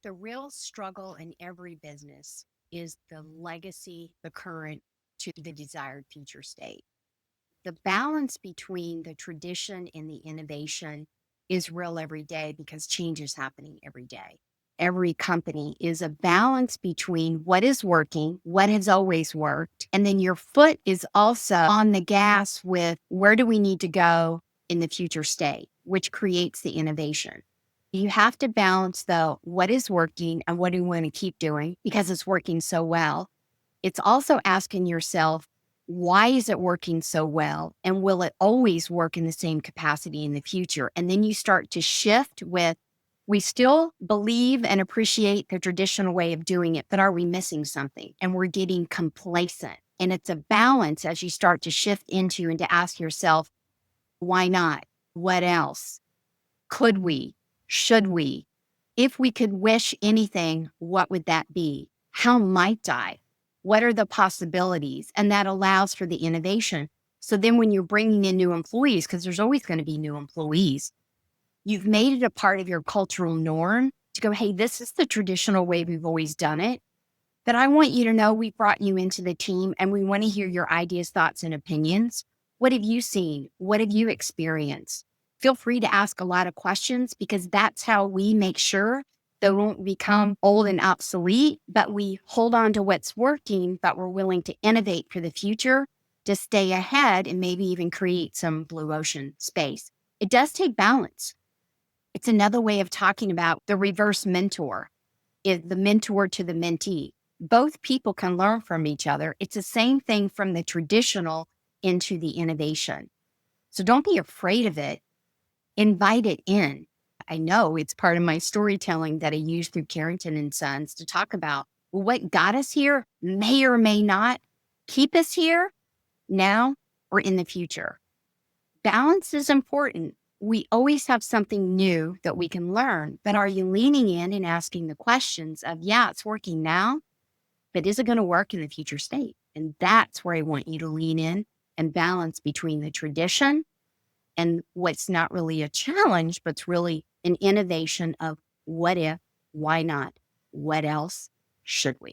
The real struggle in every business is the legacy, the current to the desired future state. The balance between the tradition and the innovation is real every day because change is happening every day. Every company is a balance between what is working, what has always worked, and then your foot is also on the gas with where do we need to go in the future state, which creates the innovation. You have to balance, though, what is working and what do you want to keep doing because it's working so well. It's also asking yourself, why is it working so well? And will it always work in the same capacity in the future? And then you start to shift with, we still believe and appreciate the traditional way of doing it, but are we missing something? And we're getting complacent. And it's a balance as you start to shift into and to ask yourself, why not? What else? Could we? Should we? If we could wish anything, what would that be? How might I? What are the possibilities? And that allows for the innovation. So then when you're bringing in new employees, because there's always going to be new employees, you've made it a part of your cultural norm to go, hey, this is the traditional way we've always done it. But I want you to know we brought you into the team and we want to hear your ideas, thoughts, and opinions. What have you seen? What have you experienced? Feel free to ask a lot of questions because that's how we make sure they won't become old and obsolete, but we hold on to what's working, but we're willing to innovate for the future to stay ahead and maybe even create some blue ocean space. It does take balance. It's another way of talking about the reverse mentor, is the mentor to the mentee. Both people can learn from each other. It's the same thing from the traditional into the innovation. So don't be afraid of it. Invite it in. I know it's part of my storytelling that I use through Carrington and Sons to talk about what got us here may or may not keep us here now or in the future. Balance is important. We always have something new that we can learn, but are you leaning in and asking the questions of, yeah, it's working now, but is it going to work in the future state? And that's where I want you to lean in and balance between the tradition and what's not really a challenge, but it's really an innovation of what if, why not, what else should we?